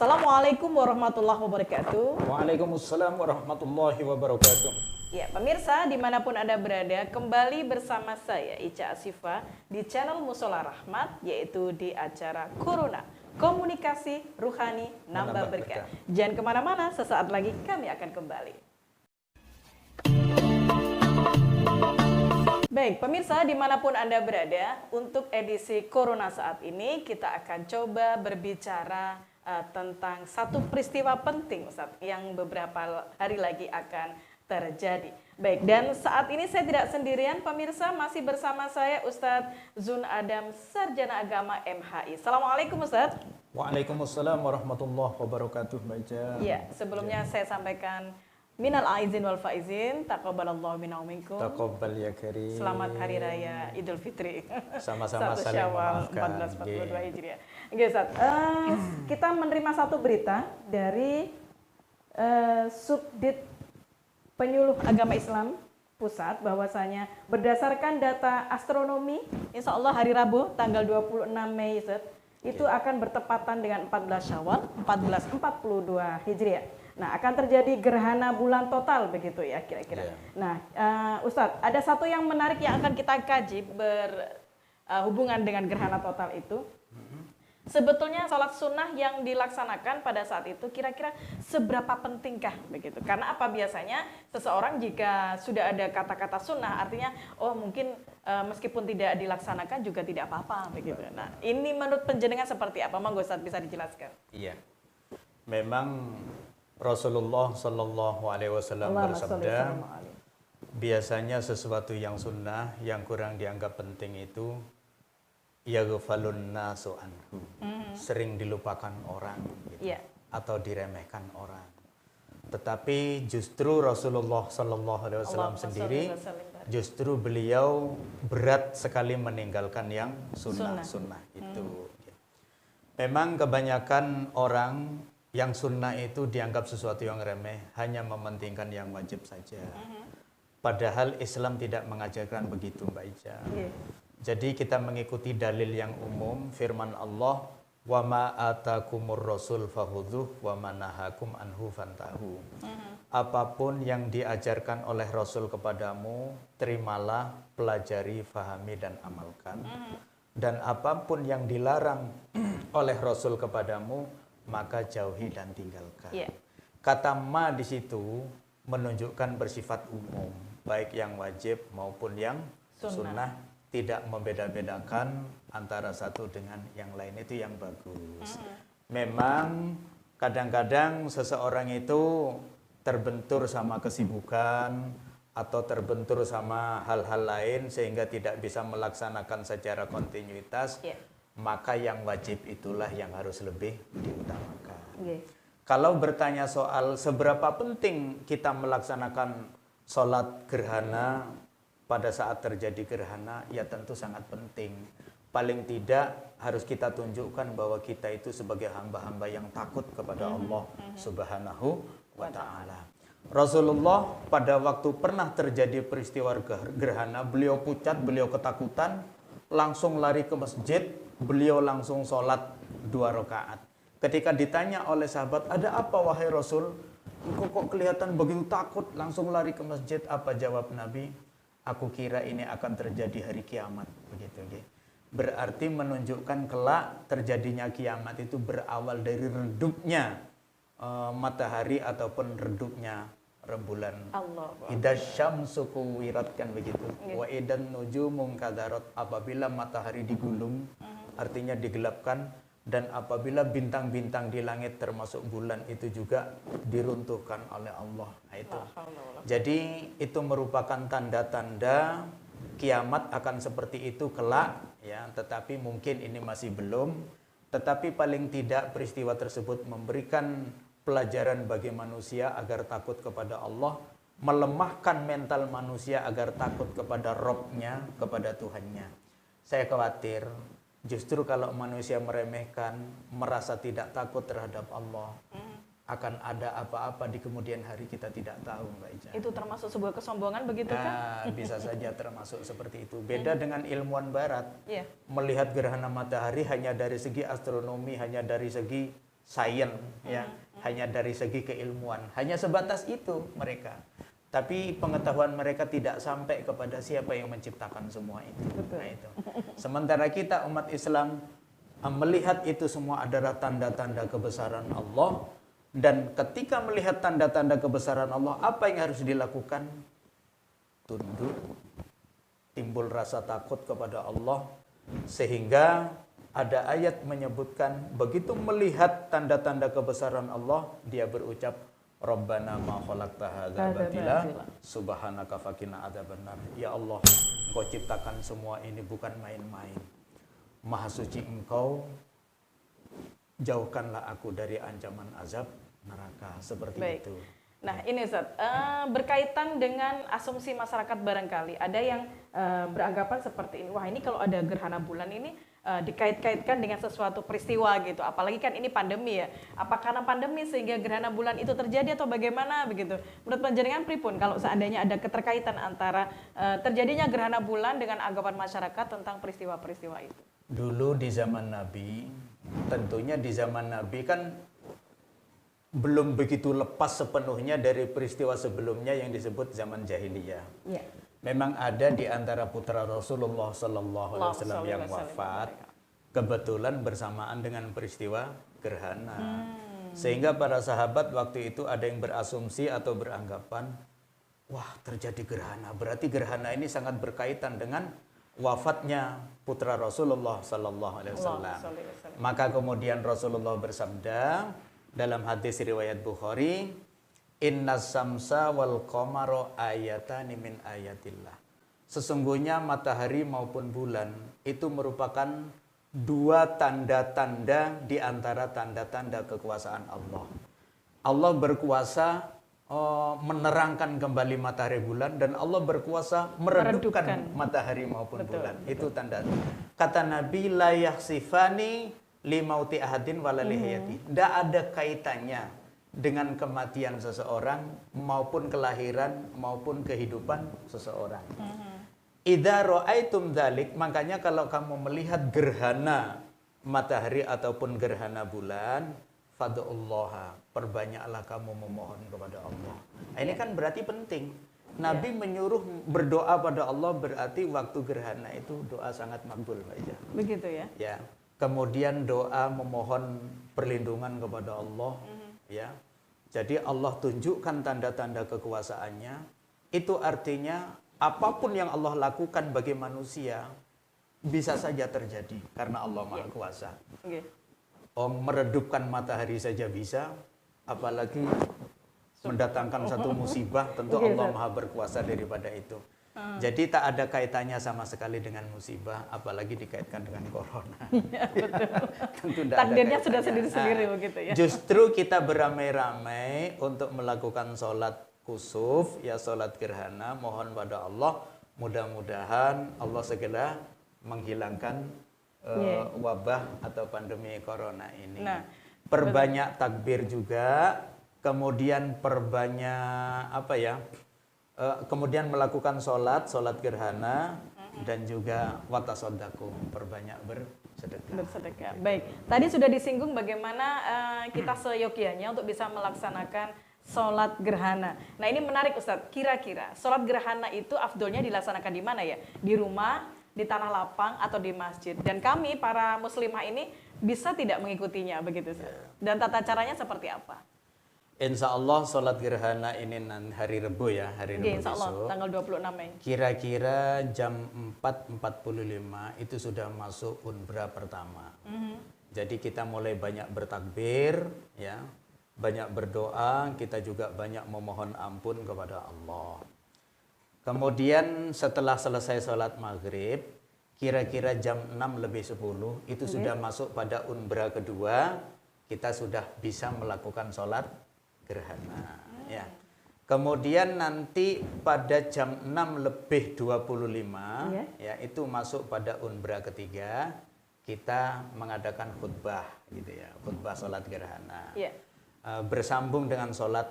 Assalamualaikum warahmatullahi wabarakatuh. Waalaikumsalam warahmatullahi wabarakatuh. Ya, pemirsa dimanapun Anda berada, kembali bersama saya Ica Asifa di channel Musola Rahmat, yaitu di acara Corona, Komunikasi Ruhani Nambah Berkah. Jangan kemana-mana, sesaat lagi kami akan kembali. Baik, pemirsa dimanapun Anda berada, untuk edisi Corona saat ini kita akan coba berbicara tentang satu peristiwa penting Ustaz, yang beberapa hari lagi akan terjadi. Baik, dan saat ini saya tidak sendirian, pemirsa, masih bersama saya Ustadz Zun Adam, Sarjana Agama MHI. Assalamualaikum Ustadz. Waalaikumsalam warahmatullahi wabarakatuh. Baca. Ya, sebelumnya saya sampaikan minal aizin wal faizin, taqabbalallahu minna wa minkum. Taqabbal ya karim. Selamat Hari Raya Idul Fitri. Sama-sama 1 saling Syawal memaafkan. 1442 Hijriah. Oke, Ustaz. Kita menerima satu berita dari Subdit Penyuluh Agama Islam Pusat, bahwasanya berdasarkan data astronomi, insya Allah hari Rabu tanggal 26 Mei Ustaz, itu akan bertepatan dengan 14 Syawal 1442 Hijriah. Nah, akan terjadi gerhana bulan total begitu ya kira-kira. Nah, Ustadz, ada satu yang menarik yang akan kita kaji berhubungan dengan gerhana total itu. Sebetulnya sholat sunnah yang dilaksanakan pada saat itu kira-kira seberapa pentingkah begitu? Karena apa, biasanya seseorang jika sudah ada kata-kata sunnah artinya oh mungkin meskipun tidak dilaksanakan juga tidak apa-apa begitu. Nah, ini menurut penjenengan seperti apa? Monggo Ustadz bisa dijelaskan. Iya. Memang Rasulullah Shallallahu Alaihi Wasallam bersabda, biasanya sesuatu yang sunnah yang kurang dianggap penting itu yaghfalun nasu anhu, sering dilupakan orang gitu, atau diremehkan orang. Tetapi justru Rasulullah Shallallahu Alaihi Wasallam sendiri, justru beliau berat sekali meninggalkan yang sunnah itu. Memang kebanyakan orang yang sunnah itu dianggap sesuatu yang remeh, hanya mementingkan yang wajib saja. Padahal Islam tidak mengajarkan begitu, Mbak Ica. Jadi kita mengikuti dalil yang umum, firman Allah, wa ma atakumur rasul fakhudhuh wa ma nahakum anhu fantahu. Apapun yang diajarkan oleh Rasul kepadamu, terimalah, pelajari, fahami dan amalkan. Dan apapun yang dilarang oleh Rasul kepadamu, maka jauhi dan tinggalkan. Kata ma di situ menunjukkan bersifat umum, baik yang wajib maupun yang sunnah, tidak membeda-bedakan antara satu dengan yang lain, itu yang bagus. Memang kadang-kadang seseorang itu terbentur sama kesibukan atau terbentur sama hal-hal lain sehingga tidak bisa melaksanakan secara kontinuitas. Maka yang wajib itulah yang harus lebih diutamakan. Kalau bertanya soal seberapa penting kita melaksanakan sholat gerhana pada saat terjadi gerhana, ya tentu sangat penting. Paling tidak harus kita tunjukkan bahwa kita itu sebagai hamba-hamba yang takut kepada Allah Subhanahu wa Ta'ala. Rasulullah pada waktu pernah terjadi peristiwa gerhana, beliau pucat, beliau ketakutan, langsung lari ke masjid, beliau langsung sholat 2 rakaat. Ketika ditanya oleh sahabat, ada apa wahai Rasul? Engkau kok kelihatan begitu takut, langsung lari ke masjid. Apa jawab Nabi? Aku kira ini akan terjadi hari kiamat. Begitu. Berarti menunjukkan kelak terjadinya kiamat itu berawal dari redupnya matahari ataupun redupnya rembulan. Idza syamsu kuwirat, kan begitu. Wa idan nujumun kadarat, apabila matahari digulung, artinya digelapkan, dan apabila bintang-bintang di langit termasuk bulan itu juga diruntuhkan oleh Allah. Nah, itu. Jadi itu merupakan tanda-tanda kiamat akan seperti itu kelak, ya, tetapi mungkin ini masih belum. Tetapi paling tidak peristiwa tersebut memberikan pelajaran bagi manusia agar takut kepada Allah, melemahkan mental manusia agar takut kepada Robnya, kepada Tuhannya. Saya khawatir justru kalau manusia meremehkan, merasa tidak takut terhadap Allah, akan ada apa-apa di kemudian hari kita tidak tahu, Mbak Ica. Itu termasuk sebuah kesombongan begitu kan? Bisa saja termasuk seperti itu. Beda dengan ilmuwan barat, melihat gerhana matahari hanya dari segi astronomi, hanya dari segi sains, ya, hanya dari segi keilmuan, hanya sebatas itu mereka. Tapi pengetahuan mereka tidak sampai kepada siapa yang menciptakan semua itu. Betul. Nah, itu. Sementara kita umat Islam melihat itu semua adalah tanda-tanda kebesaran Allah, dan ketika melihat tanda-tanda kebesaran Allah, apa yang harus dilakukan? Tunduk, timbul rasa takut kepada Allah, sehingga ada ayat menyebutkan begitu melihat tanda-tanda kebesaran Allah, dia berucap, Rabbana ma khalaqta hadza batila subhanaka faqina adzabannar. Ya Allah, Engkau ciptakan semua ini bukan main-main. Maha suci Engkau, jauhkanlah aku dari ancaman azab neraka. Seperti itu. Nah ini Ustaz, berkaitan dengan asumsi masyarakat barangkali ada yang beranggapan seperti ini, wah ini kalau ada gerhana bulan ini dikait-kaitkan dengan sesuatu peristiwa gitu, apalagi kan ini pandemi ya, apa karena pandemi sehingga gerhana bulan itu terjadi atau bagaimana begitu? Menurut panjenengan pripun kalau seandainya ada keterkaitan antara terjadinya gerhana bulan dengan anggapan masyarakat tentang peristiwa-peristiwa itu? Dulu di zaman Nabi, tentunya di zaman Nabi kan belum begitu lepas sepenuhnya dari peristiwa sebelumnya yang disebut zaman jahiliyah. Ya. Memang ada di antara putra Rasulullah SAW yang wafat kebetulan bersamaan dengan peristiwa gerhana. Sehingga para sahabat waktu itu ada yang berasumsi atau beranggapan, wah terjadi gerhana, berarti gerhana ini sangat berkaitan dengan wafatnya putra Rasulullah SAW. Maka kemudian Rasulullah bersabda dalam hadis riwayat Bukhari, Innas samsa wal qamara ayatani min ayatillah. Sesungguhnya matahari maupun bulan itu merupakan dua tanda-tanda di antara tanda-tanda kekuasaan Allah. Allah berkuasa menerangkan kembali matahari bulan, dan Allah berkuasa meredupkan matahari maupun bulan. Itu tanda. Kata Nabi, la yakhsifani limauti ahadin wala lihayati. Tidak ada kaitannya dengan kematian seseorang maupun kelahiran maupun kehidupan seseorang. Idza ra'aitum dzalik, makanya kalau kamu melihat gerhana matahari ataupun gerhana bulan, fad'ullaha, perbanyaklah kamu memohon kepada Allah. Ini kan berarti penting. Nabi menyuruh berdoa pada Allah, berarti waktu gerhana itu doa sangat makbul, Pak Ija. Begitu ya. Ya. Kemudian doa memohon perlindungan kepada Allah, ya. Jadi Allah tunjukkan tanda-tanda kekuasaannya. Itu artinya apapun yang Allah lakukan bagi manusia bisa saja terjadi karena Allah Maha Kuasa. Meredupkan matahari saja bisa, apalagi mendatangkan satu musibah, tentu Allah Maha berkuasa daripada itu. Jadi tak ada kaitannya sama sekali dengan musibah, apalagi dikaitkan dengan corona. Ya, betul. Tentu takdirnya sudah sendiri-sendiri begitu ya. Justru kita beramai-ramai untuk melakukan sholat kusuf, ya sholat gerhana, mohon pada Allah, mudah-mudahan Allah segera menghilangkan wabah atau pandemi corona ini. Nah, perbanyak takbir juga, kemudian perbanyak kemudian melakukan sholat gerhana, dan juga watasodaku, perbanyak bersedekah. Baik, tadi sudah disinggung bagaimana kita seyogyanya untuk bisa melaksanakan sholat gerhana. Nah ini menarik Ustadz, kira-kira sholat gerhana itu afdolnya dilaksanakan di mana ya? Di rumah, di tanah lapang, atau di masjid? Dan kami para muslimah ini bisa tidak mengikutinya begitu Ustadz? Dan tata caranya seperti apa? Insya Allah sholat gerhana ini hari Rebu ya, hari Rebu Insya Allah, besok. tanggal 26 Mei. Kira-kira jam 4.45 itu sudah masuk unbra pertama. Jadi kita mulai banyak bertakbir, ya, banyak berdoa, kita juga banyak memohon ampun kepada Allah. Kemudian setelah selesai sholat maghrib, kira-kira jam 6:10 itu sudah masuk pada unbra kedua, kita sudah bisa melakukan sholat gerhana, ya. Kemudian nanti pada jam 6:25 ya itu masuk pada unbra ketiga, kita mengadakan khutbah gitu ya, khutbah sholat gerhana. Bersambung dengan sholat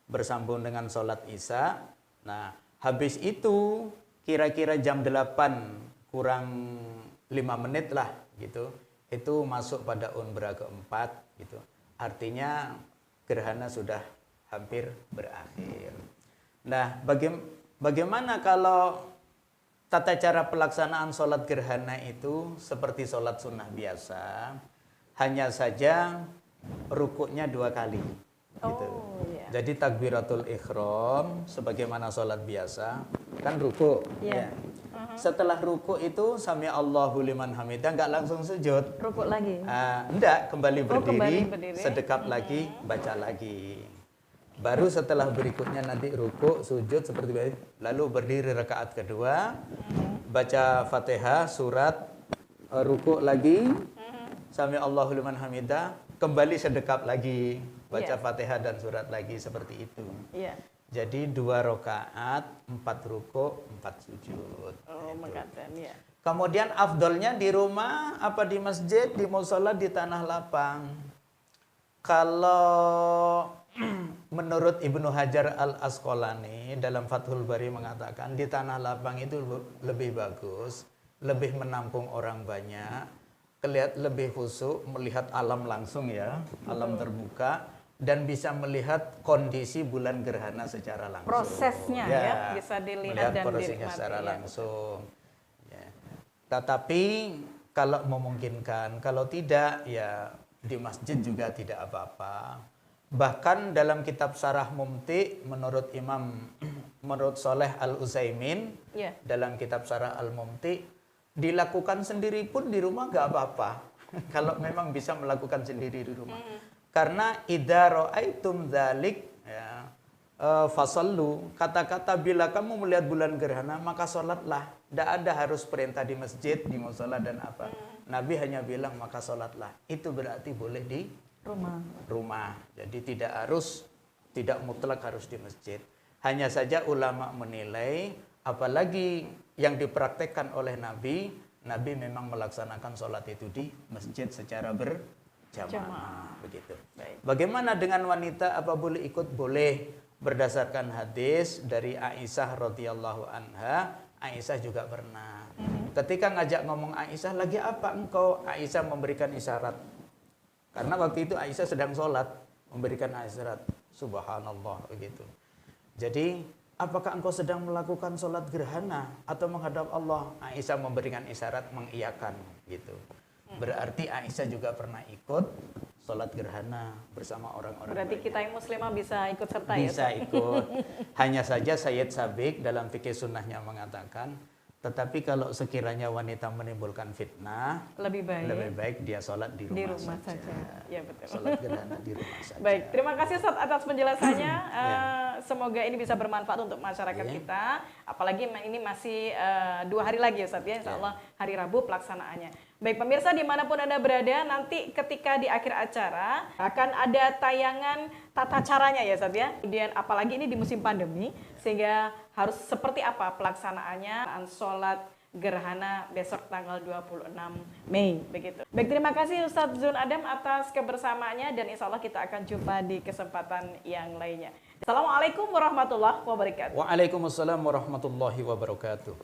bersambung dengan sholat isya. Nah, habis itu kira-kira jam 8 kurang 5 menit lah gitu, itu masuk pada umbra keempat gitu. Artinya gerhana sudah hampir berakhir. Nah, bagaimana kalau tata cara pelaksanaan sholat gerhana itu seperti sholat sunnah biasa, hanya saja rukuknya 2 kali. Gitu. Iya. Jadi takbiratul ihram sebagaimana sholat biasa kan ruku. Iya. Ya. Setelah ruku itu sami Allahu liman hamidah, nggak langsung sujud. Rukuk lagi. Enggak, kembali berdiri, kembali berdiri. sedekap lagi, baca lagi. Baru setelah berikutnya nanti ruku, sujud seperti itu. Lalu berdiri rakaat kedua, baca Fatihah, surat, ruku lagi, sami Allahu liman hamidah, kembali sedekap lagi, baca Fatihah dan surat lagi seperti itu. Iya. Jadi 2 rakaat, 4 ruku, 4 sujud. Oh, mengatakan ya. Kemudian afdolnya di rumah apa di masjid, di mushola, di tanah lapang. Kalau menurut Ibnu Hajar Al-Asqalani dalam Fathul Bari mengatakan di tanah lapang itu lebih bagus, lebih menampung orang banyak, kelihatan lebih khusyuk, melihat alam langsung ya, alam terbuka, dan bisa melihat kondisi bulan gerhana secara langsung. Prosesnya ya, bisa dilihat dan prosesnya dinikmati secara ya. langsung. Ya. Tetapi kalau memungkinkan, kalau tidak ya di masjid juga tidak apa-apa. Bahkan dalam kitab Syarah Mumti menurut Shalih Al-Utsaimin Ya. dalam kitab Syarah Al-Mumti dilakukan sendiri pun di rumah gak apa-apa. Kalau memang bisa melakukan sendiri di rumah. Karena idza ra'aitum dzalik ya fasallu, kata-kata bila kamu melihat bulan gerhana maka sholatlah. Tidak ada harus perintah di masjid, di mushola dan apa. Nabi hanya bilang maka sholatlah. Itu berarti boleh di rumah. Jadi tidak mutlak harus di masjid. Hanya saja ulama menilai, apalagi yang dipraktekkan oleh Nabi memang melaksanakan sholat itu di masjid secara berjamaah. Begitu. Bagaimana dengan wanita? Apa boleh ikut? Boleh. Berdasarkan hadis dari Aisyah radhiyallahu anha, Aisyah juga pernah. Ketika ngajak ngomong Aisyah, lagi apa engkau? Aisyah memberikan isyarat. Karena waktu itu Aisyah sedang sholat, memberikan isyarat. Subhanallah, begitu. Jadi, apakah engkau sedang melakukan sholat gerhana atau menghadap Allah? Aisyah memberikan isyarat mengiyakan, gitu. Berarti Aisyah juga pernah ikut sholat gerhana bersama orang-orang. Berarti banyak. kita yang muslimah bisa ikut serta ya? Bisa ikut. Hanya saja Sayyid Sabiq dalam fikih sunnahnya mengatakan, tetapi kalau sekiranya wanita menimbulkan fitnah, lebih baik dia sholat di rumah saja. Ya, betul. Sholat gerhana di rumah saja. Baik, terima kasih Ustaz atas penjelasannya. Semoga ini bisa bermanfaat untuk masyarakat kita. Apalagi ini masih 2 hari lagi Ustaz ya, insya Allah hari Rabu pelaksanaannya. Baik pemirsa dimanapun Anda berada, nanti ketika di akhir acara akan ada tayangan tata caranya ya Ustaz ya. Kemudian apalagi ini di musim pandemi, sehingga harus seperti apa pelaksanaannya sholat gerhana besok tanggal 26 Mei begitu. Baik, terima kasih Ustadz Zun Adam atas kebersamaannya, dan insya Allah kita akan jumpa di kesempatan yang lainnya. Assalamualaikum warahmatullahi wabarakatuh. Waalaikumsalam warahmatullahi wabarakatuh.